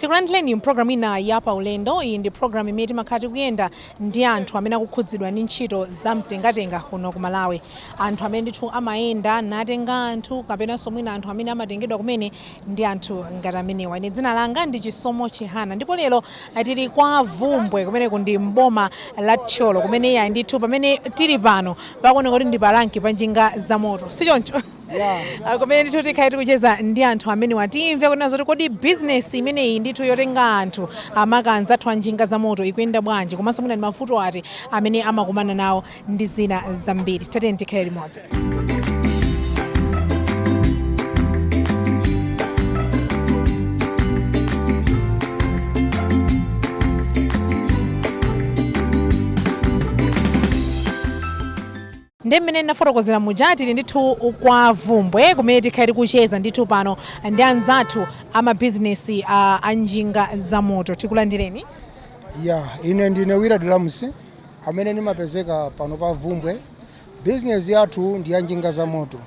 Tikulandireni program ina ya Paulendo. Iyi ndi program imene timakhala kuyenda ndi anthu amene akukhudzidwa ndi ntchito zamtengatenga kuno ku Malawi. Anthu amene ndithu amayenda natenga anthu kapenanso mwina anthu amene amatengedwa kumene ndi anthu ngati amenewa. Ine dzina langa ndi Chisomo Chihana ndipo lero tili kwa Vumbwe kumene kundi mboma la Tcholo kumene ya ndithu pamene tili pano pakuoneka kuti ndi palanki pa njinga za moto. Sichoncho? Yeah. Kumene ndithu tikhala tikucheza ndi anthu amene watimve kuti nazo kodi business imeneyi ndithu yotenga anthu amakanza athu anjinga za moto ikuyenda bwanji komanso mwina ndi mavuto ati amene amakumana nawo ndi zina zambiri. Tatiyeni tikhale limodzi. Ndemene nafotokozera muja tili ndithu kwa Vumbwe kumene tikhala tikucheza ndithu pano ndi anzathu ama business a njinga za moto. Tikulandireni. Ine ndine Wira Dulamusi amene nimapezeka pano pa Vumbwe. Business yathu ndi ya njinga za moto.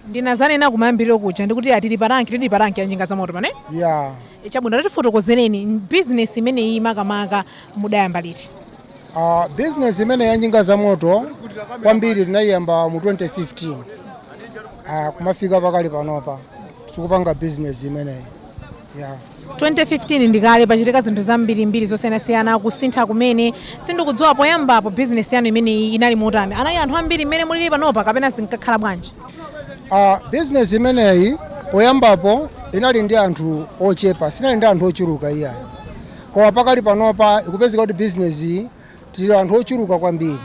Ndinazanena kumayambiriro kuja ndikuti tili paranki ya njinga za moto pane? Chabwino tifotokozereni business imene iyi makamaka mudayamba liti? Business imene ya njinga za moto kwambiri tinayamba mu 2015. Kumafika pakali panopa tikupanga business imeneyi. 2015 ndikale pachitika zinthu zambirimbiri zosiyanasiyana kusintha kumene sindikudziwa poyambapo business yanu imene inali motani. Anali anthu ambiri imene mulili panopa kapena sinkakhala bwanji? Business imeneyi poyambapo inali ndi anthu ochepa, sinali ndi anthu ochuluka iyayi. Koma pakali panopa ikupezeka kuti business iyi tili anthu ochuluka kwambiri.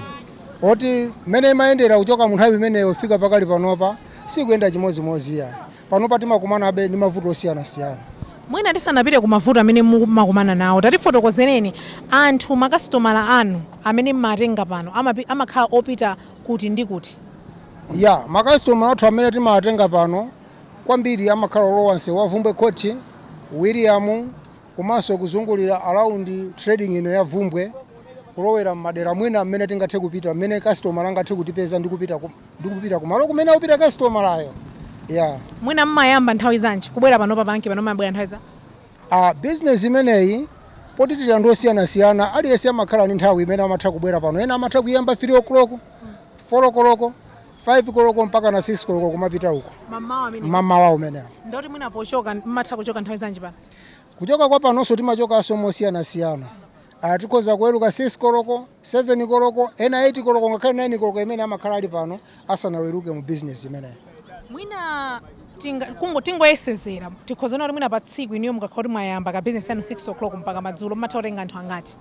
Oti mene imayendera kuchoka mu nthawi imeneyo fika pakali panopa sikuyenda chimodzimodzi iyayi. Panopa timakumanabe ndi mavuto osiyanasiyana. Mwina tisanapite ku mavuto amene mumakumana nawo tatifotokozereni anthu makasitomala anu amene mmatenga pano amakhala opita kuti ndi kuti? Makasitomala athu amene timatenga pano kwambiri amakhala olowanse wa Vumbwe Court, William, komanso kuzungulira around trading ino ya Vumbwe, kulowera madera mwina amene tingathe kupita amene customer angathe kutipeza ndi kupita kumalo kumene upita customer ayo. Mwina mmayamba nthawi zanji kubwera pano papanki pano mabwera nthawi za? Business imeneyi poti tili anthu osiyanasiyana aliyense amakhala ndi nthawi imene amatha kubwera pano. Ena amatha kuyamba 3 o'clock, 4 o'clock, 5 o'clock mpaka na 6 o'clock kumapita uko. Mamawa umenewa. Ndoti mwina pochoka mmatha kuchoka nthawi zanji pano? Kuchoka kwa panonso timachoka mosiyanasiyana. Tikhoza kuweruka 6 koloko, 7 koloko, ena 8 koloko ngakhale 9 koloko imene amakhala ali pano asanaweruke mu business imeneyi. Mwina tingoyesezera tikhozana kuti mwina pa tsiku iniyo mukakhala kuti mwayamba ka business yanu 6 o'clock mpaka madzulo mmatha kutenga anthu angati?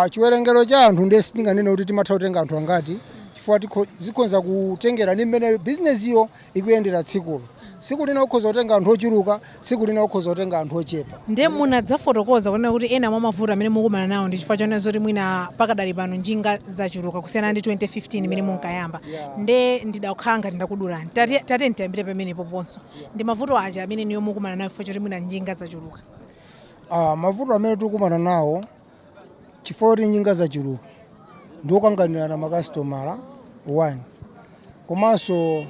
Chiwerengero cha anthu ndiye sitinganene kuti timatha kutenga anthu angati chifukwa zikhoza kutengera ndi mmene business iyo ikuyendera tsikulo. Siku lina ukhoza kutenga anthu ochuluka, siku lina ukhoza kutenga anthu ochepa. Ndiye munadzafotokoza kunena kuti ena mwa mavuto amene mukumana nawo ndi chifukwa chonena zoti mwina pakadali pano njinga zachuluka kusiyana ndi 2015 imene munkayamba. Nde ndidakhala ngati ndakudulani. Tate ndiyambire pamenepo ponso. Ndi mavuto aja amene niyo mukumana nawo chifukwa choti mwina njinga zachuluka? Mavuto amene tikukumana nawo chifukwa kuti njinga zachuluka ndi kukanganira na makasitomala 1. Komanso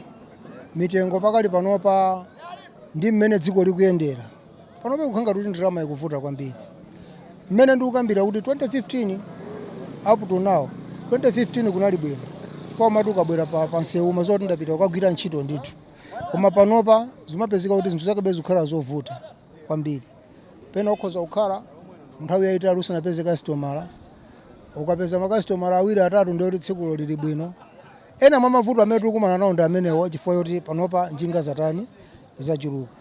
mitengo pakali panopa ndi mmene dziko likuyendera panopa kukhanga kuti ndalama ikuvuta kwambiri. Mmene ndikukambira kuti 2015 up to now 2015 kunali bwino chifukwa matu ukabwera pa nsewu mazoti ndapita ukagwira ntchito ndithu. Koma panopa zimapezeka kuti zinthu zakabe zikhala zovuta kwambiri. Pena ukhoza kukhala nthawi yayitali usanapeze customer, ukapeza makasitomala awiri atatu ndio kuti tsikulo lili bwino. Ena mwa mavuto amene tikukumana nawo ndi amenewo chifukwa choti panopa njinga zatani zachuluka.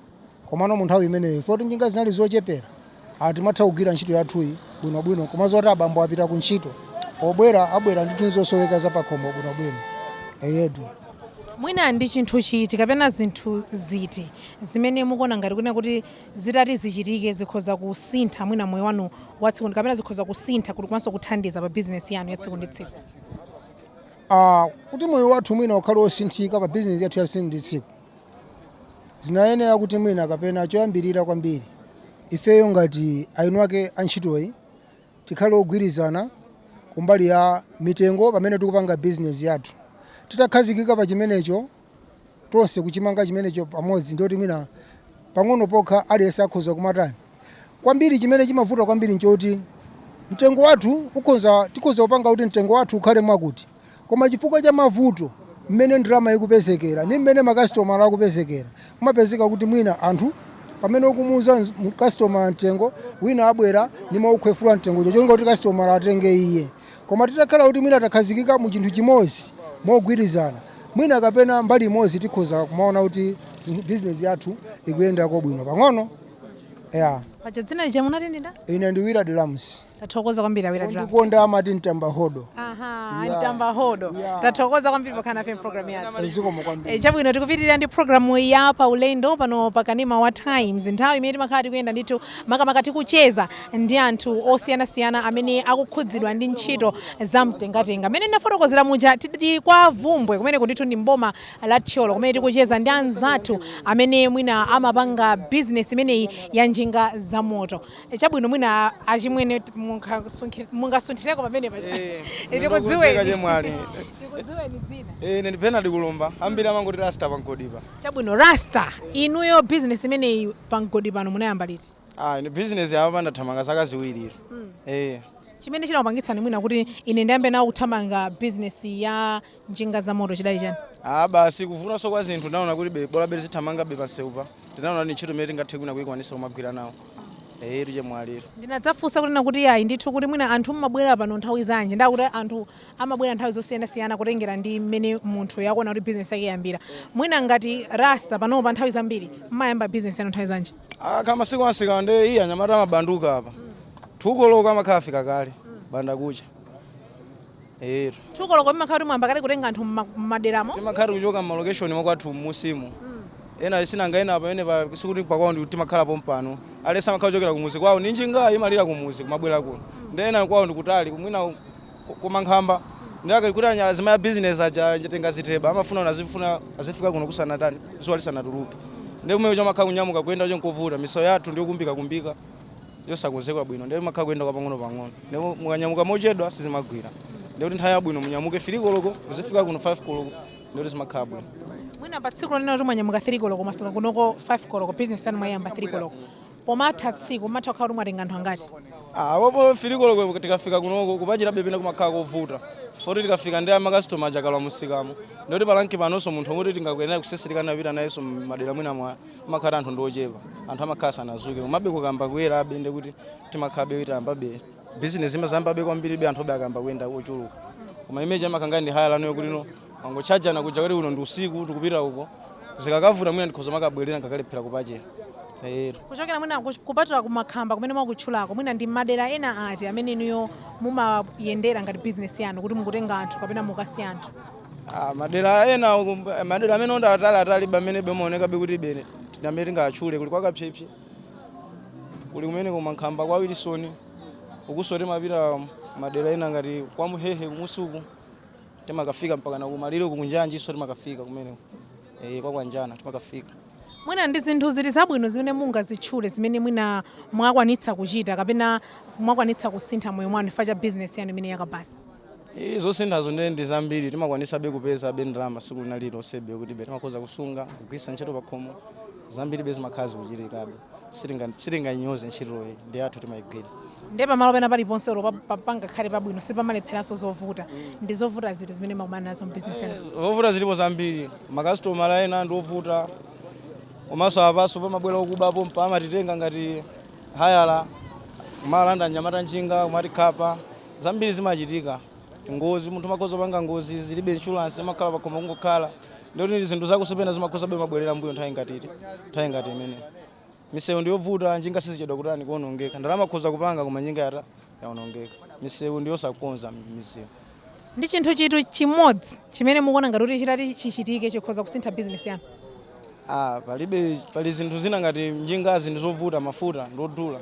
Komano mu nthawi imeneyo chifukwa kuti njinga zinali zochepera timatha kugwira ntchito yathuyi bwinobwino koma zoti abambo apita ku ntchito pobwera abwera ndi tinzosoweka za pakhomo bwinobwino. Eyetu. Mwina ndi chinthu chiti kapena zinthu ziti zimene mukuona ngati kunena kuti zitati zichitike zikhoza kusintha mwina moyo wanu wa tsiku kapena zikhoza kusintha kuti kumanso kuthandiza pa business yanu ya tsiku ndi tsiku? Kuti moyo wathu mwina ukhale osinthika pa business yathu ya tsiku ndi tsiku zinayenera kuti mwina kapena choyambirira kwambiri ifeyo ngati ainu ake antchitoyi tikhale ogwirizana kumbali ya mitengo pamene tikupanga business yathu. Titakhazikika pa chimenecho tonse kuchimanga chimenecho pamodzi ndoti mwina pang'ono pokha aliyense akhoza kumatani. Kwambiri chimene chimavuta kwambiri nchoti mtengo wathu tikhoza kupanga kuti mtengo wathu ukhale mwakuti, koma chifukwa cha mavuto mmene ndalama ikupezekera ndi mmene makasitomala akupezekera, kumapezeka kuti mwina anthu pamene ukumuuza customer mtengo wina abwera ndi maukhwefula mtengo cholinga kuti customer atenge iye. Koma titakhala kuti mwina takhazikika mu chinthu chimodzi mogwirizana, mwina kapena mbali imodzi tikhoza kumaona kuti business yathu ikuyendako bwino pang'ono. Pacha dzina lija munati ndinda? Ine ndi Willard Lams. Tathokoza kwambiri Willard Lams. Ndikonda amati mtamba hodo. Mtamba hodo. Tathokoza kwambiri pakana FM program yathu. Zikomo kwambiri. Chabwino tikupitirira ndi programu ya Paulendo pano pakanema wa Times. Nthawi imene timakhala kuyenda ndithu makamaka tikucheza ndi anthu osiyanasiyana amene akukhudzidwa ndi ntchito za mtengatenga. Amene ndafotokozera muja tili kwa Vumbwe kumene kundithu ndi mboma la Tcholo kumene tikucheza ndi anzathu amene mwina amapanga business imeneyi ya njinga za moto. Chabwino mwina achimwene mungasunthireko pamene pacha. Tikudziweni dzina. Ine ndi Bernard Kulumba, ambiri amangoti Rasta pankodipa. Chabwino Rasta, inuyo business imeneyi pankodipa pano munayamba liti? Ine business yapa ndathamanga zaka ziwiri. Chimene chinakupangitsani mwina kuti ine ndiyambe nawo kuthamanga business ya njinga za moto chidali chani? Basi kuvuna so kwa zinthu ndaona kuti bola bere zithamanga be paseupa. Ndinaona ni ntchito imene tingathe kwina kuyikwanisa kumagwira nawo. Tuje mwaliro. Ndinadzafunsa kuti ayi ndithu kuti mwina anthu mumabwera pano nthawi zanji. Ndakuti anthu amabwera nthawi zosiyanasiyana kutengera ndi mmene munthu yakuona kuti business yake yambira. Mwina ngati Rasta pano pa nthawi zambiri mmayamba business yanu nthawi zanji? Kama siku ansika nde iya anyamata amabanduka apa. Tukoloko amakhala afika kale. Banda kucha. Tukoloko mmakhala kuti mwamba kale kutenga anthu mmaderamo? Timakhala kuchoka mu location mwakwathu musimu. Ena sinanga ena apa ene pa sikuti pakwawo kuti makhala pompano alesa makhala chokera kumuzi kwawo ninjinga imalira kumuzi kumabwera kuno ndena kwawo ndikutali kumwina kumankhamba ndaka ikutanya azima business aja tenga ziteba amafuna unazifuna azifika kuno kusanatani zuwa lisanatuluke ndio mwe makhala kunyamuka kwenda cho nkovuta miso yathu ndio kumbika yosakonzekwa bwino ndio makhala kwenda kwa pang'ono ndio mukanyamuka mochedwa sizimagwira ndio nthawi yabwino munyamuke 3 koloko uzifika kuno 5 koloko ndio simakhala bwino. Mwina patsiku lino mwanyamuka 3 koloko mafika kunoko 5 koloko business yanu mwayamba 3 koloko. Pomatha tsiku matha kukhala mwatenga anthu angati? Wapo 3 koloko tikafika kunoko kupachira bebena kumakhala kovuta. Foti tikafika ndi amakastoma ajakala musikamo. Ndio palanki panonso munthu omwe tingakwena kusesirikana napita nayenso madera mwina mwa makhala anthu ndochepa. Anthu amakhala anazuke. Umabe kukamba kuyera abende kuti timakhabe kuti ambabe business imazambabe kwambiri be anthu obe akamba kuyenda ochuluka. Koma image amakanga ndi haya lano kuti no angochaja na kuja kuti uno ndi usiku tikupita uko zikakavuta mwina ndikhoza makabwerera ngakalephera kupachera. Kuchokera mwina kupatula kumakhamba kumene mwakutchulako mwina ndi madera ena ati amene inuyo mumayendera ngati business yanu kuti mukutenga anthu kapena mukasi anthu? Madera ena madera amene onda atali bamene bemaoneka be kuti bene tinamene tingatchule kuli kwakapyepye kuli kumene kumankhamba kwa Wilson ukusote mapita madera ena ngati kwa Muhehe kumusuku timakafika mpaka na kumaliro kunjanji iso timakafika kumene kwa Kwanjana timakafika. Mwina ndi zinthu zili zabwino zimene mungazitchule zimene mwina mwakwanitsa kuchita kapena mwakwanitsa kusintha moyo mwanu chifukwa cha business yanu imene yakabasa? Zosinthazo ndi zambiri timakwanisa be kupeza be ndalama siku linaliro sebe kuti be timakhoza kusunga kugwisa ntchito pakhomo zambiri be zimakhazi kuchitikabe sitinganyoze ntchitoyi ndi athu timayigwira. Ndiye pamalo pena paliponse panga khale pabwino sipamalepheranso zovuta ndi zovuta ziti zimene makumana nazo business yanu? Zovuta zilipo zambiri makastoma ena ndovuta komanso apaso pamabwera okubapo mpamatitenga ngati hayala kumalanda nyamata njinga kumati khapa zambiri zimachitika ngozi munthu makhoza panga ngozi zilibe insurance makhala pakhomo kungokhala ndio ndi zinthu zakusopena zimakhoza be mabwerera mbuyo nthawi ngati imene misewu ndiyovuta njinga sizichedwa kutani kuonongeka ndalama khoza kupanga koma njinga yata yaonongeka misewu ndiyosakonza misewu. Ndi chinthu chitu chimodzi chimene mukuona ngati kuti chitati chichitike chikhoza kusintha business yanu? Pali zinthu zina ngati njingazi ndizovuta mafuta ndodula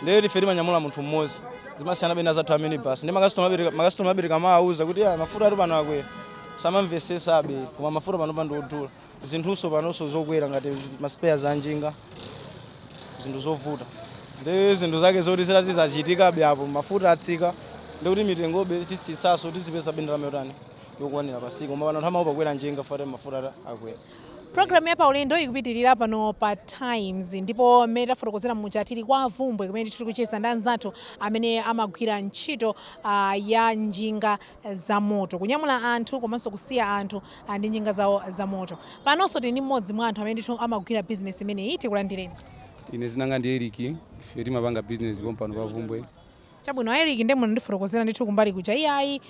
ndiye ife timanyamula munthu mmodzi zimasiyana bena zathu amene basi ndi makastoma abiri kama auza kuti mafuta ati pano akwera samamvesesa abe koma mafuta pano ndodula zinthuso panonso zokwera ngati maspears a njinga zinthu zovuta ndi zinthu zake zoti zitati zachitika abe apo mafuta atsika ndi kuti mitengobe titsitsaso tizipeza bendera mayotani yokwanira pasiku koma pano nthawi pakwera njinga fate mafuta akwera. Programu ya Paulendo ikupitirira pano pa Times ndipo mmene tafotokozera muchatiri kwa avumbwe kumene tiri kucheza ndi anzathu amene amagwira ntchito ya njinga za moto, kunyamula anthu komanso kusiya anthu ndi njinga zawo za moto. Panonso tili ndi mmodzi mwa anthu amene amagwira business imeneyi. Tikulandireni. Ine zinanga ndi Eric, ife timapanga business pompano pa Vumbwe. Chabwino Eric ndiye muno ndifotokozera ndithu kumbali kuja iyayi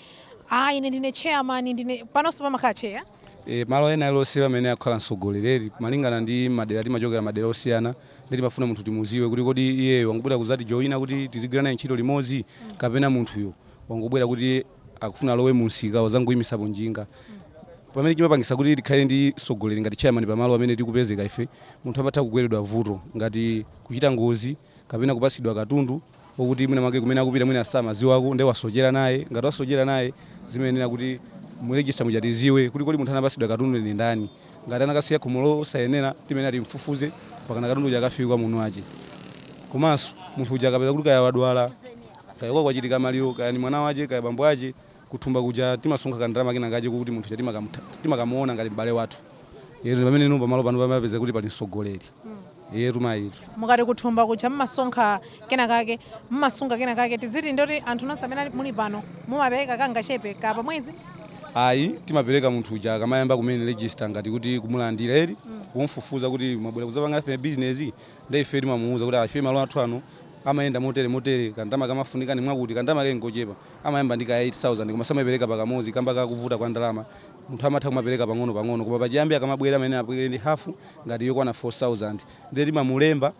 ine ndine chairman ndine panonso pamakhala chair. Malo ena elosiwa amene akhala mtsogoleri malingana ndi madera timachokera madera osiyana ndi timafuna munthu timuziwe kuti kodi iye wangobwera kuzati joina kuti tizigwirana ntchito limodzi kapena munthuyo wangobwera kuti akufuna alowe munsika wazangoyimisapo njinga. Pamene chimapangisa kuti tikhale ndi mtsogoleri ngati chairman pamalo amene tikupezeka ife munthu amatha kugweredwa vuto ngati kuchita ngozi kapena kupasidwa katundu wokuti mwina make kumene akupita mwina samaziwako ndi wasochera naye ngati wasochera naye zimenena kuti muregistra mujatiziwe kuti kodi munthu anapasidwa katundu ndi ndani ngati anakasiya khumulo sayenera timene timfufuze pakana katundu jakafika kwa munthu ache. Komanso munthu uja akapeza kuti kaya wadwala kaya kwachitika maliro kaya ni mwana wache kaya bambo ache kuthumba kuja timasonkha kandalama kena kache kuti munthu uja timakamuona ngati m'bale wathu. Pamene numba malo pano pamapeza kuti pali mtsogoleri. Maitu mukati kuthumba kuja mmasonkha kena kake mmasunga kena kake tiziti ndoti anthu nonse amene muli pano mumapereka kangachepe ka pamwezi. Ayi timapereka munthu uja akamayamba kumene register ngati kuti kumulandira eri kumfufuza kuti mwabwera kuzapanga nafe business ndi ife timamuuza kuti afe malo athu ano amayenda motere kandama kamafunika ni mwakuti kandama kengochepa amayamba ndika 8000 koma samapereka pakamozi kamba kakuvuta kwa ndalama munthu amatha kumapereka pang'ono koma pachiyambi akamabwera amene apwere ndi hafu ngati yokwana 4000 ndi timamulemba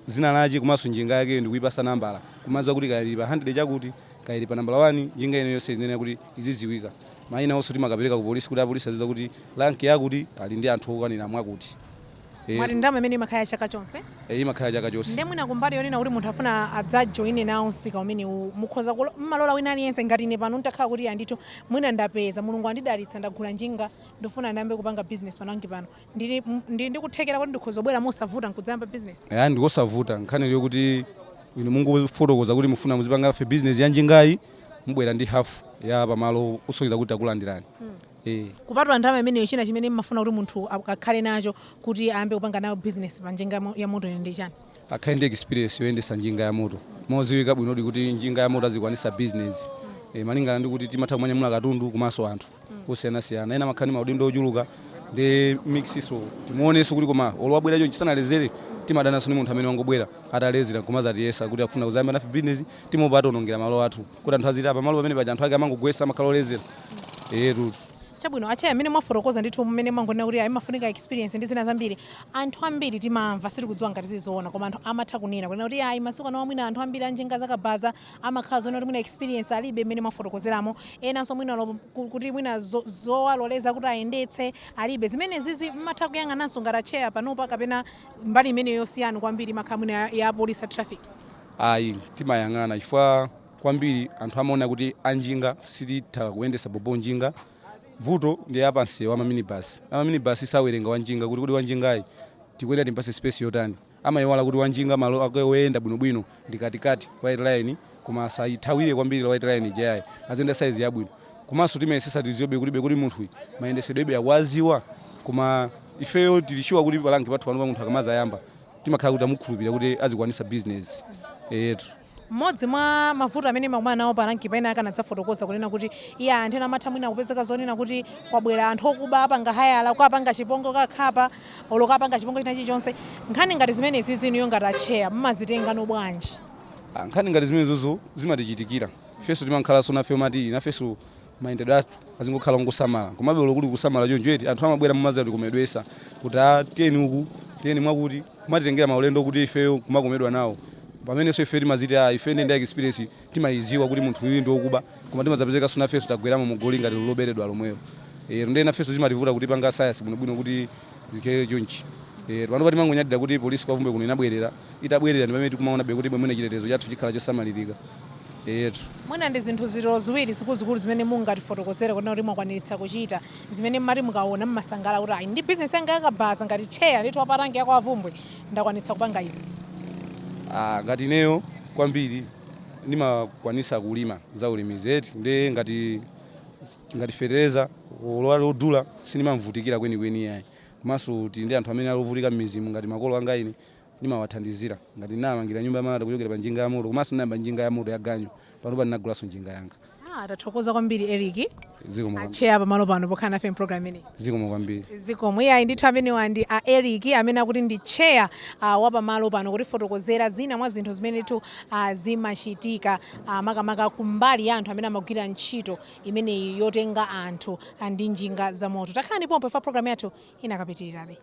zina lache komanso njinga yake ndikuyipasa nambala kumaza kuti kayili pa 100 chakuti kayili pa nambala 1 njinga ino yonse inene kuti iziziwika. Maina onso timakapereka ku polisi kuti apolisi aziza kuti rank yakuti ali ndi anthu okwanira mwakuti. Mwati ndama imene imakhaya chaka chonse? Imakhaya chaka chonse. Ndi mwina kumbali yonena kuti munthu afuna adzajoine nawo msika umene mukhoza mmalola wina aliyense ngati ine pano ntakhala kuti andithu mwina ndapeza mulungu andidalitsa ndagula njinga ndifuna ndiyambe kupanga business panangi pano ndikuthekera kuti ndikhoza bwera mosavuta nkudzayamba business. Ndikosavuta nkhani yokuti inu mungofotokoza kuti mufuna muzipanga fe business ya njingayi mubwera ndi hafu ya pamalo usokera kuti akulandirani. Kupatula ndalama imene china chimene mmafuna kuti munthu akhale nacho kuti ayambe kupanga nayo business pa njinga ya moto ndi chani? Akhale ndi experience yoyendesa njinga ya moto moziwika bwino kuti njinga ya moto azikwanisa business. Malingana ndi kuti timatha kumanyamula katundu komanso anthu osiyanasiyana ena makhani maudindo ochuluka ndi mixiso timuoneso kuti koma olowabwera chonchi sanalezere timadanaso ni munthu amene wangobwera atalezera kumazatiyesa kuti akufuna kuzayamba nafe business timopata onongera malo athu kuti anthu aziti apa malo pamene paja anthu ake amangogwesa amakhala olezera. Chabwino ache amene mwafotokoza ndithu mmene mwangonena kuti amafunika experience ndi zina zambiri anthu ambiri timamva sitikudziwa ngati zizoona koma anthu amatha kunena kuti masiku ano mwina anthu ambiri anjinga zakabaza amakhala zoona kuti mwina experience alibe mmene mwafotokozeramo enanso mwina kuti mwina zowaloleza kuti ayendetse alibe zimene zizi mmatha kuyang'ananso ngati acheya panopa kapena mbali imene yosiyana kwambiri makhala mwina ya police traffic. Timayang'ana chifukwa kwambiri anthu amaona kuti anjinga sititha kuyendesa bobo njinga vuto ndi apa nsewu amaminibus sawerenga wanjinga kuti wanjingayi tikwenda timpase space yotani amayiwala kuti wanjinga malo akoyenda bwinobwino ndi katikati white line koma sayithawire kwambiri white line jayi azenda size yabwino komanso timayesesa tiziyobe kuti munthu mayendesedwebe akwaziwa koma ifeyo tilishuwa kuti palangi pathu pano pa munthu akamazayamba timakhala kuti amukhulupirira kuti azikwanisa business. Mmodzi mwa mavuto amene makumana nawo palangi paina akanadzafotokoza kunena kuti anthu ena amatha mwina kupezeka zonena kuti kwabwera anthu okuba apanga hayala kwapanga chipongo kakhapa oloka apanga chipongo china chilichonse nkhani ngati zimene ziziniyo ngati acheya mmazitengano bwanji? Nkhani ngati zimene zozo zimatichitikira ifenso timankhalanso nafe mati nafenso mayendedwe athu azingokhala ngosamala komabe olokuli kusamala choncho anthu amabwera mumazati kumedwesa kuti tiyeni uku tiyeni mwakuti kumatitengera maulendo kuti ifeyo kumakomedwa nawo pamene so ife timaziti ife ndi experience timayiziwa kuti munthu uyu ndi okuba koma timazapezeka suna feso tagweramo mugoli ngati loberedwa lomweyo. Ndi nafenso timativuta kuti panga science bwinobwino kuti zikeye chonchi. Pano pati mangonyadira kuti polisi kwa Vumbwe kuno inabwerera itabwerera ndi pamene tikumaona kuti mwina chitetezo chathu chikhala chosamalirika. Mwina ndi zinthu ziwiri zikuluzikulu zimene mungatifotokozere kuti mwakwaniritsa kuchita zimene mmati mukaona mmasangala kuti ndi business yanga yakabaza ngati cheya ndithu waparangi yako Vumbwe ndakwanitsa kupanga izi. Ngati neyo kwambiri ndimakwanisa kulima za ulimizi ndi ngati fetereza olowala odula sinimamvutikira kwenikweni yayi komanso tili ndi anthu amene alovutika m'mizimu ngati makolo anga ine ndimawathandizira ngati namangira nyumba yamalata kuchokera pa njinga ya moto komanso ndinayamba njinga ya moto ya ganyu pano ndinagulanso njinga yanga. Tathokoza kwambiri Eric zikomo acheya pamalo pano pokhala nafe program ineyi. zikomo kwambiri. Zikomo iyayi ndithu amenewa ndi Eric amene akuti ndi cheya wa pamalo pano kutifotokozera zina mwa zinthu zimene tu zimachitika makamaka kumbali ya anthu amene amagwira ntchito imeneyi yotenga anthu ndi njinga za moto. Takhalani pompo ifa program yathu inakapitirirabe.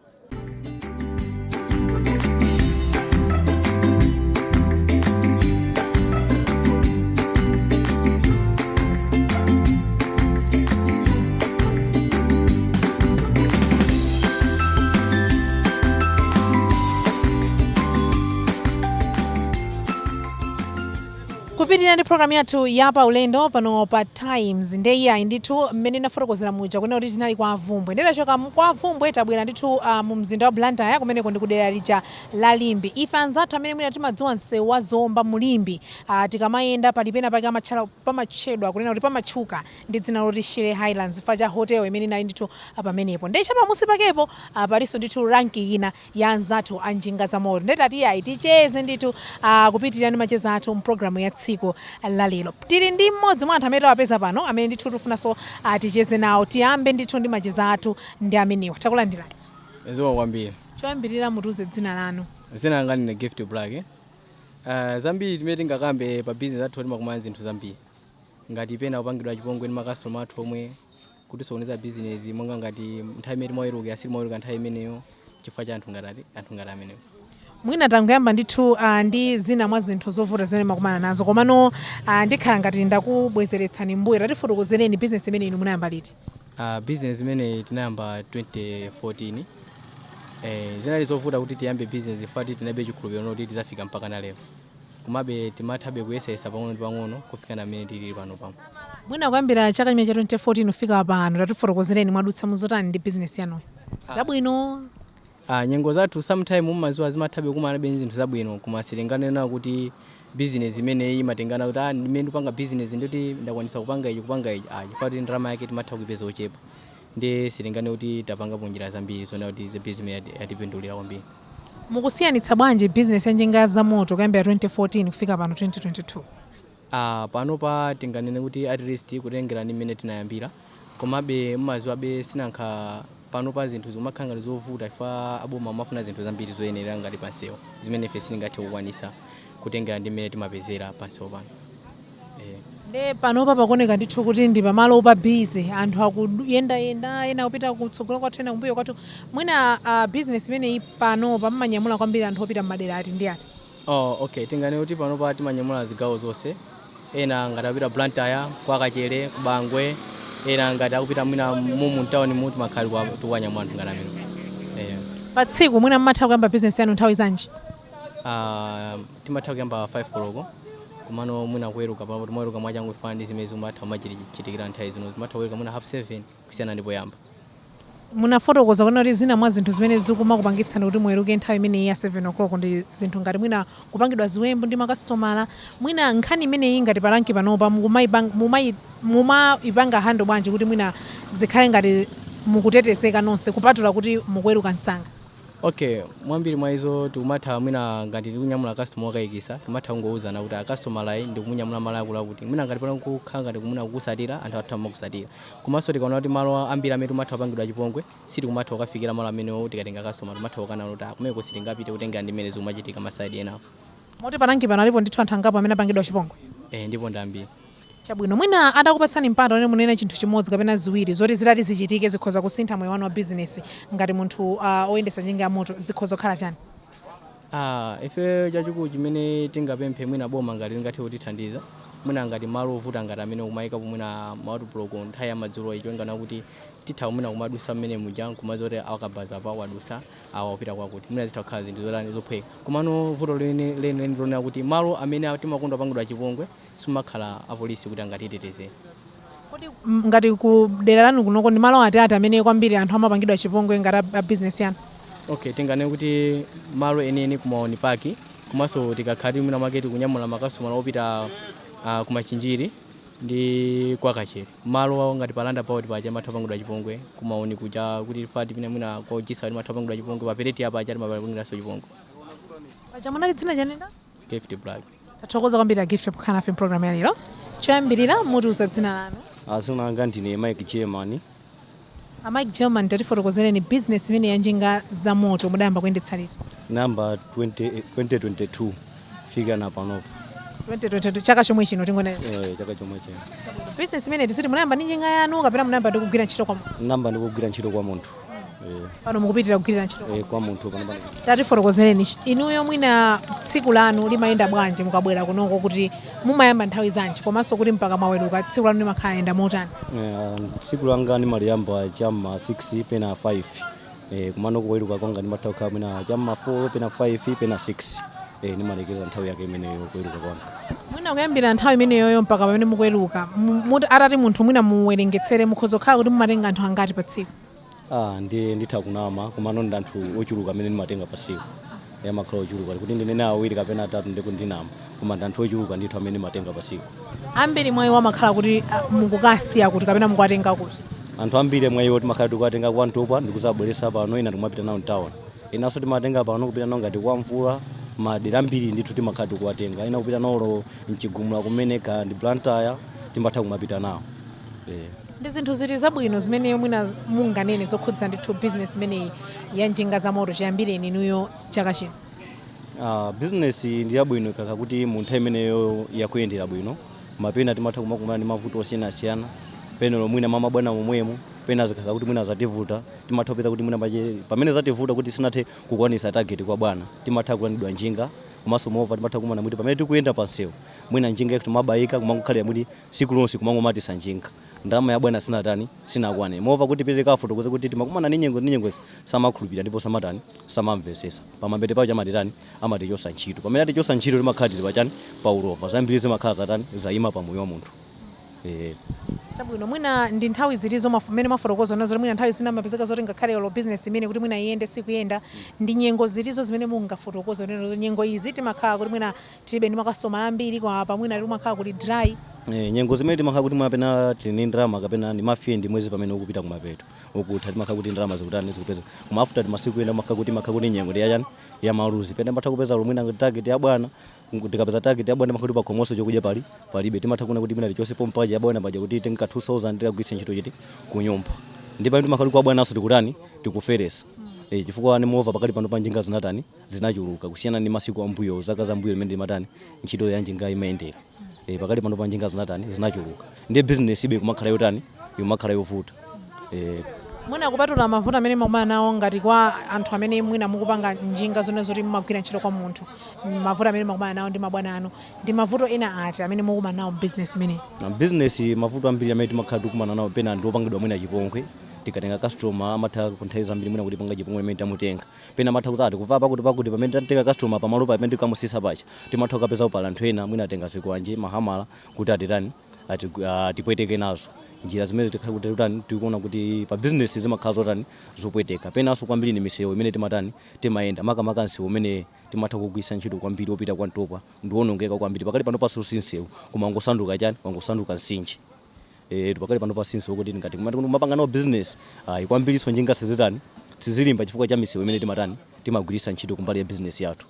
Kupitirira ndi program yathu ya Paulendo pano pa Times ndeyi ndithu mmene nafotokozera muja kuna kuti tinali kwa Avumbwe. Ndachoka kwa Avumbwe tabwera ndithu mu mzinda wa Blantyre kumeneko ndi kudera lija la Limbi. Ife anzathu amene mwina timadziwa msewu wa Zomba Mulimbi tikamayenda palipena pake pamatchedwa kunena kuti pamatchuka ndi dzina loti Shire Highlands facha hotel imene inali ndithu pamenepo. Ndecha pamusi pakepo palinso ndithu ranki ina ya anzathu a njinga za moto. Ndetati ayi ticheze ndithu kupitirira ndi macheza athu mu program ya tsiku la lero. Tili ndi mmodzi mwa anthu amene tawapeza pano amene ndithu tifunanso ticheze nawo. Tiyambe ndithu ndi macheza athu ndi amenewa. Takulandirani. Zikomo kwambiri. Choyambirira mutiuze dzina lanu. Dzina langa ndine Gift Black. Zambiri timene tingakambe pa business athu timakumana zinthu zambiri. Ngati pena kupangidwa chipongwe ndi makastoma athu omwe kuti sokoneza business monga ngati nthawi imene timaweruka asili maweruka nthawi imeneyo chifukwa cha anthu ngati ameneyo. Mwina tangoyamba ndithu ndi zina mwa zinthu zovuta zimene makumana nazo komano ndikhala ngati ndakubwezeretsani mbuyo tatifotokozereni business imene inu munayamba liti. Business imene tinayamba 2014 zinali zovuta kuti tiyambe business fati tinabe chikhulupiriro kuti tizafika mpaka na lero. Komabe timathabe kuyesesa pang'ono ndi pang'ono kufika na mmene tili pano pano. Mwina kuyambira chaka chimene cha 2014 kufika pano tatifotokozereni mwadutsa muzotani ndi business yanuyo. Zabwino. Nyengo zathu sometime mumaziwa zimathabe kumana be zinthu zabwino koma silinganena kuti business imene imatengana kuti ndimene ndipanga business ndoti ndakwanisa kupanga ichi chifukwa ndalama yake timatha kuipeza ochepa. Ndi silingane kuti tapanga njira zambiri zona kuti the business yatipindulira kwambiri. Mukusiyanitsa bwanji business ya njinga za moto kuyambira 2014 kufika pano 2022? Pano pa tinganene kuti at least kutengera ndi mmene tinayambira komabe mumaziwa be sinankha pano pa zinthu zimakhala zovuta ifa aboma amafuna zinthu zambiri zoyenera ngati pansewo zimene ife sitingathe kukwanisa kutengera ndi mmene timapezera pansewo pano. Nde panopa pakuoneka ndithu kuti ndi pamalo opa busy anthu akuyenda ena kupita kutsogolo kwathu ena kumbuyo kwathu. Mwina business imene panopa mmanyamula kwambiri anthu opita m'madera ati ndi ati? Okay, tingane kuti panopa timanyamula zigawo zonse. Ena ngati apita Blantyre, kwa Kachere, ku Bangwe, ena ngati akupita mwina mu town muti makhali tuwanyamula anthu ngati amene. Pa tsiku mwina mmatha kuyamba business yanu nthawi zanji? Timatha kuyamba 5 koloko. Kumano mwina kuweruka pano timaweruka mwachangu ifana ndi zimene zimatha machitikira nthawi zino zimatha kuweruka mwina half 7 kusiyana ndipo yamba. Munafotokoza kuna kuti zina mwa zinthu zimene zikumakupangitsani kuti muweruke nthawi imeneyi ya 7 o'clock ndi zinthu ngati mwina kupangidwa ziwembu ndi makasitomala. Mwina nkhani imeneyi ngati palanki panopa mumayipanga hando bwanji kuti mwina zikhale ngati mukutetezeka nonse kupatula kuti mukuweruka msanga? Okay, mwambiri mwa izo tikumatha mwina ngati tikunyamula customer wakayikisa timatha kungouzana kuti customer layi ndikumunyamula malo akula kuti mwina ngati pano kukhala ngati kumuna kukusatira anthu athu amakusatira. Komanso tikaona kuti malo ambiri amene timatha kupangidwa chipongwe sitikumatha kukafikira malo amenewo tikatenga customer timatha kukana kuti kumene sitingapite kutengera ndi mmene zikumachitika masaidi enawo. Moti palanki pano alipo ndithu anthu angapo amene apangidwa chipongwe? Ndipo ndambiri. Chabwino mwina atakupatsani mpando amene munena chinthu chimodzi kapena ziwiri zoti zitati zichitike zikhoza kusintha moyo wanu wa business ngati munthu oyendesa njinga ya moto zikhoza kukhala chani? Ife chachikulu chimene tingapemphe mwina boma ngati lingathe kutithandiza mwina ngati malo ovuta ngati amene kumayika mwina mautblock nthawi ya madzulo icho ngana kuti titha mwina kumadusa mmene muja kumazoti akabaza pa wadusa awapita kwakuti mwina zitha kukhala zinthu zolani zophweka. Komano vuto lene lonena kuti malo amene timakondwa pangidwa chipongwe simakhala apolisi kuti angatiteteze. Kodi ngati ku dera lanu kunoko ndi malo ati amene kwambiri anthu amapangidwa chipongwe ngati a business yanu? Okay, tingane kuti malo eneni kumaoni paki komanso tikakhala mwina maketi kunyamula makastomala opita kumachinjiri ndi kwakachere malo ngati palanda paoti paja mathapangudwa chipongwe kumaoni kuja kuti fati pina mwina kwa ujisa kuti mathapangudwa chipongwe papereti apa aja timapangudwaso chipongwe paja munali dzina chanenda gift black. tathokoza kwambiri gift kukhala nafe program ya lero choyambirira mutiuza dzina lanu Asuna anga ndine Mike Chairman. Mike German tatifotokozereni business imene ya njinga za moto mudayamba kuyendetsa liti Number 2022 fika na panopo. 2022 chaka chomwe chino tingone Chaka chomwe chino. business imene tisiti munayamba ndi njinga yanu kapena munayamba ndikugwira ntchito kwa munthu Namba ndikugwira ntchito kwa munthu. pano mukupitira kugwirira ntchito Kwa munthu pano pano. tatifotokozereni inuyo mwina tsiku lanu limayenda bwanji mukabwera kunoko kuti mumayamba nthawi zanji komanso kuti mpaka mwaweruka tsiku lanu limakhala yenda motani Tsiku langa ndimaliyamba chamma 6 pena 5. Kumano kuweruka kwanga ndimathauka mwina chamma 4 pena 5 pena 6. Nimalekeza nthawi yake imeneyo kuweruka kwanga. mwina kuyambira nthawi imeneyoyo mpaka pamene mukuweruka atati munthu mwina muwerengetsere mukhoza kukhala kuti mumatenga anthu angati pa tsiku Ndiye nditha kunama kumano ndi anthu ochuluka amene ndimatenga pa tsiku. Makhala ochuluka kuti ndinene awiri kapena atatu ndikundinama koma ndi anthu ochuluka ndithu amene ndimatenga pa tsiku. ambiri mwayi wamakhala kuti mukukasiya kuti kapena mukuwatenga kuti Anthu ambiri mwayiwo timakhala tikuwatenga kwa ntopa ndikuzabweresa pano ina tikumapita nawo town. Inanso timatenga pano kupita nawo ngati kwa mvula madera ambiri ndithu timakhala tikuwatenga. Ina kupita nawo mchigumula kumeneka ndi Blantyre timatha kumapita nawo. ndi zinthu ziti zabwino zimene mwina munganene zokhudza ndithu business imeneyi ya njinga za moto chiyambireni inuyo chaka chino Business ndi yabwino kaka kuti munthu imeneyo yakuyendera bwino. Mapena timatha kumakumana ndi mavuto osiyanasiyana. Pena mwina mamabwana momwemo pena zikakhala kuti mwina zativuta timatha kupeza kuti mwina pamene zativuta kuti sinathe kukwanisa target kwa bwana timatha kulandidwa njinga komanso mova timatha kumana kuti pamene tikuyenda pansewu mwina njinga yetu mabayika kumangokhalira kuti siku lonse kumangomatisa njinga ndalama ya bwana sinatani sinakwane mova kuti pereka fotokoze kuti timakumana ni nyengo samakhulupirira ndipo samatani samamvesesa pamambete pawo chamatitani amatichosa ntchito pamene atichosa ntchito timakhalira pachani pa ulova zambiri zimakhala zatani zayima pa moyo wa munthu. chabwino mwina ndi nthawi zilizo mmene mafotokoza nazo mwina nthawi zina mapezeka zoti ngakhale lo business imene kuti mwina iyende sikuyenda ndi nyengo zilizo zimene mungafotokoza nazo nyengo izi timakhala kuti mwina tilibe ndi makastoma ambiri kwa pa mwina timakhala kuti dry nyengo zimene timakhala kuti mwapena tini ndrama kapena ndi mafie ndi mwezi pamene ukupita kumapeto ukutha timakhala kuti ndrama zikutani zikupeza koma after timasiku enda makhala kuti nyengo ndi yachani ya maluzi pena matha kupeza lomwina target ya bwana tikapeza target ya bwana makhala pa khomoso chokudya palibe timatha kuna kuti mina tichose pompaja ya bwana paja kuti tenga 2000 tikagwisa ntchito chiti kunyumba ndi pamene timakhala kwa bwana aso tikutani tikuferesa chifukwa ni mova pakati pano pa njinga zinatani zinachuluka kusiyana ndi masiku ambuyo zaka zambuyo imene ndimatani ntchito ya njinga imayendera pakati pano pa njinga zinatani zinachuluka ndi business ibe kumakhala yotani yomakhala yovuta mwina kupatula mavuto amene mukumana nawo ngati kwa anthu amene mwina mukupanga njinga zone zoti mumagwira ntchito kwa munthu mavuto amene mukumana nawo ndi mabwana anu ndi mavuto ena ati amene mukumana nawo business imeneyi business mavuto ambiri amene timakhala tikumana nawo pena ndi opangidwa mwina chipongwe tikatenga customer amatha kunthawi zambiri mwina kuti panga chipongwe imene tamutenga pena amatha kuti kuva pakuti pamene tatenga customer pamalo pamene tikamusisa pacha timatha kupeza upala anthu ena mwina atenga sikwanje mahamala kuti atitani tipweteke nazo njira zimene tikuona kuti pa business zimakhala zotani zopweteka penanso kwambiri ni misewu imene timatani timayenda makamaka nsewu umene timatha kugwisa ntchito kwambiri opita kwa ntopa ndiwonongeka kwambiri pakali pano paso sinsewu koma ngosanduka chani wangosanduka nsinji pakali pano pasinsewu kuti ngati kumapanga nawo business kwambiriso njinga sizilimba chifukwa cha misewu imene timatani timagwirisa ntchito kumbali ya business yathu.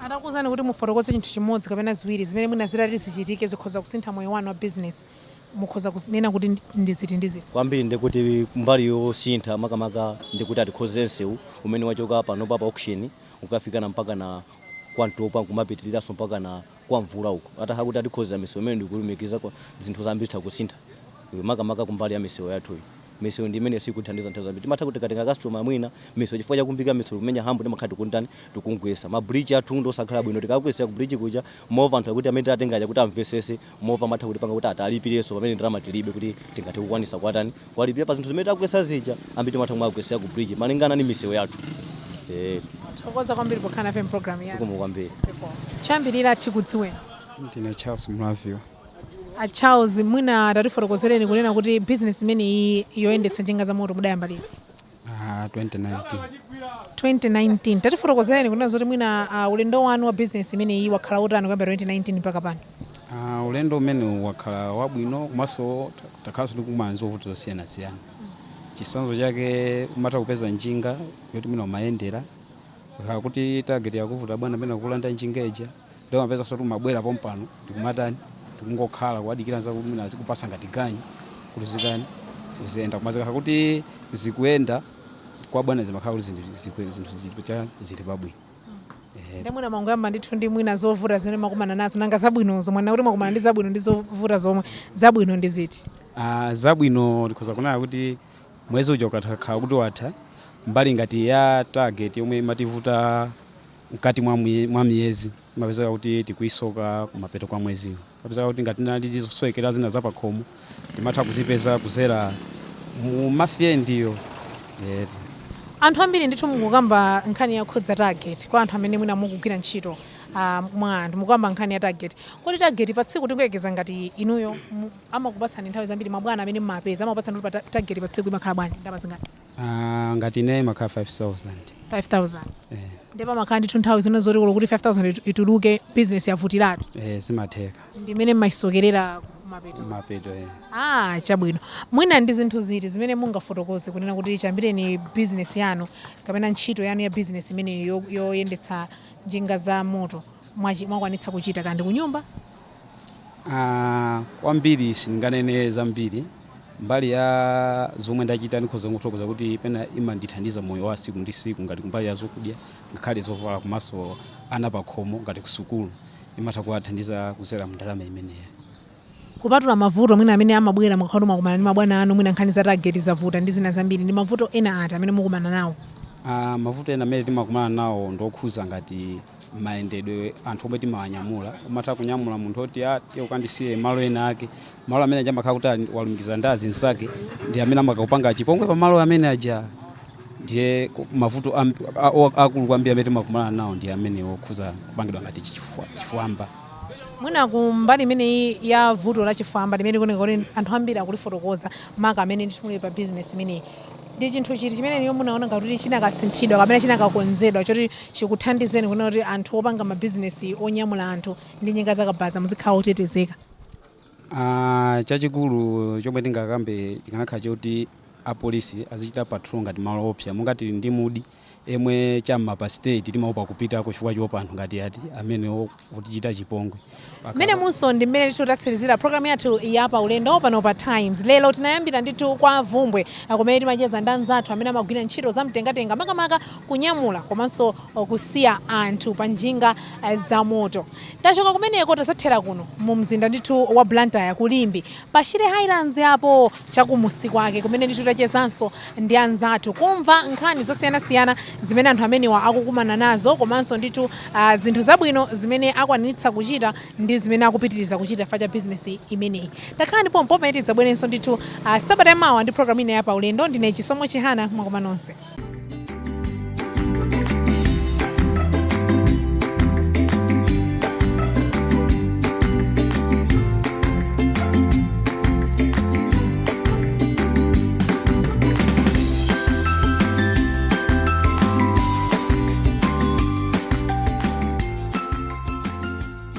Atakuwuzani kuti mufotokoze chinthu chimodzi kapena ziwiri zimene mwina zitati zichitike zikhoza kusintha moyo wanu wa business mukhoza kunena kuti ndiziti ndiziti kwambiri ndikuti mbali yosintha makamaka ndikuti atikhoze nsewu umene wachoka pano pa auction ukafika mpaka na kwa ntopa kumapitiriranso mpaka na kwa mvula uko ataha kuti atikhoza misewu imene ndikulumikiza kwa zinthu zambiri takusintha makamaka kumbali ya misewu yathu misewu ndi imene sikuthandiza nthawi zambiri timatha kuti katenga customer mwina misewu chifukwa chakumbika misewu kumenya hambo timakhala tikundani tikungwesa ma bridge athu ndosakhala bwino tikakwesa ku bridge kuja mova anthu akuti amene atengaja kuti amvesese mova matha kuti panga kuti atalipireso pamene ndalama tilibe kuti tingati kukwanisa kwatani walipira pa zinthu zimene takwesa zija ambiri timatha kumagwesa ku bridge malingana ni misewu yathu. Thokoza kwambiri pokhana FM program ya Zikomo kwambiri chambirira tikudziweni ndine Charles Mlavio. Charles mwina tatifotokozereni kunena kuti business imene yoyendetsa njinga za moto mudayamba lini 2019 tatifotokozereni kunena zoti mwina ulendo wanu wa business imene wakhala utani kuyambira 2019 mpaka pano Ulendo umene wakhala wabwino komanso takhalanso tikumana zovuta zosiyanasiyana. Chisanzo chake umata kupeza njinga yoti mwina umayendera kuti target yakuvuta bwana pena kulanda njinga ija lero mapeza soti umabwera pompano ndikumatani ndikungokhala kuadikira nza kuti mwina azikupasa ngati ganyi kuluzikani uziyenda kumazika kuti zikuyenda kwa bwana zimakhala kuti zinthu zili pabwino. Ndamuna mangoyamba ndithu ndi mwina zovuta zimene makumana nazo nanga zabwinozo mwana kuti makumana ndi zabwino ndi zovuta zomwe zabwino ndi ziti? Zabwino ndikhoza kunena kuti mwezi uja ukakhala kuti watha mbali ngati ya target yomwe imativuta mkati mwa miyezi mapezeka kuti tikuisoka kumapeto kwa mweziwo. Mapezeka kuti ngati nali zisosokera zina zapakhomo timatha kuzipeza kuzera mu mafyendiyo. Anthu ambiri ndithu mukukamba nkhani yakhudza target kwa anthu amene mwina mukugwira ntchito mwa anthu mukukamba nkhani ya target. Kodi target pa tsiku tikuyekeza ngati inuyo amakupatsani nthawi zambiri mabwana amene mmapeza amakupatsani kuti target pa tsiku imakhala bwanji ndalama zingati? Ngati ine imakhala 5,000. 5,000. Ndipo pamakhala ndithu nthawi zino zoti kuti 5,000 ituluke business yavutiratu. Zimatheka. Ndimene mmayisokerera mapeto. Chabwino. Mwina ndi zinthu ziti zimene mungafotokoze kunena kuti chambireni business yanu kapena ntchito yanu ya business imene yoyendetsa njinga za moto mwakwanitsa kuchita kandi kunyumba? Kwambiri singanene zambiri. Mbali ya zomwe ndachita ndikhoza kuthokoza kuti pena imandithandiza moyo wa siku ndi siku ngati kumbali ya zokudya ngakhale zovala komanso ana pakhomo ngati kusukulu imatha kuwathandiza kuzera mndalama imeneyi. Kupatula mavuto mwina amene amabwera mukhalu makumana ndi mabwana anu mwina nkhani za target zavuta ndi zina zambiri ndi mavuto ena ati amene mukumana nawo? Mavuto ena amene timakumana nawo ndokhuza ngati mayendedwe anthu omwe timawanyamula umatha kunyamula munthu oti ukandisiye malo ena ake malo amene amakhala kuti walumikiza ndazi nsake ndi amene amakupanga chipongwe pa malo amene aja ndiye mavuto akulu kwambiri amene timakumana nawo ndi amene okhuza kupangidwa ngati chifwamba. Mwina kumbali imene ya vuto la chifwamba limene kuti anthu ambiri akulifotokoza maka amene nditumule pa business imene ndi chinthu chiti chimene niyo munaona ngati chinakasinthidwa kapena chinakakonzedwa choti chikuthandizeni kuona kuti anthu opanga mabizinesi onyamula anthu ndi njinga zakabaza muzikhala otetezeka? Chachikulu chomwe tingakambe tikanakhala choti apolisi azichita patrol ngati malo opsa mungati ndi mudi emwe chamma pa state timaopa kupita chifukwa chiopa anthu ngati ati amene ochita chipongwe. Mene munso ndi mmene tikutsirizira program yathu ya Paulendo pano pa Times. Lero tinayambira ndithu kwa Vumbwe kumene timacheza ndi anzathu amene amagwira ntchito za mtengatenga makamaka kunyamula komanso kusiya anthu pa njinga za moto. Tachoka kumeneko tazathera kuno mu mzinda ndithu wa Blantyre kulimbi Pashire Highlands yapo chakumusi kwake kumene ndithu tachezanso ndi anzathu kumva nkhani zosiyanasiyana zimene anthu amenewa akukumana nazo komanso ndithu zinthu zabwino zimene akwanitsa kuchita ndi zimene akupitiriza kuchita facha business imeneyi. Takhalani pompo pamene tidzabwerenso ndithu sabata yamawa ndi program ina ya Paulendo. Ndine Chisomo Chihana mwakoma nonse.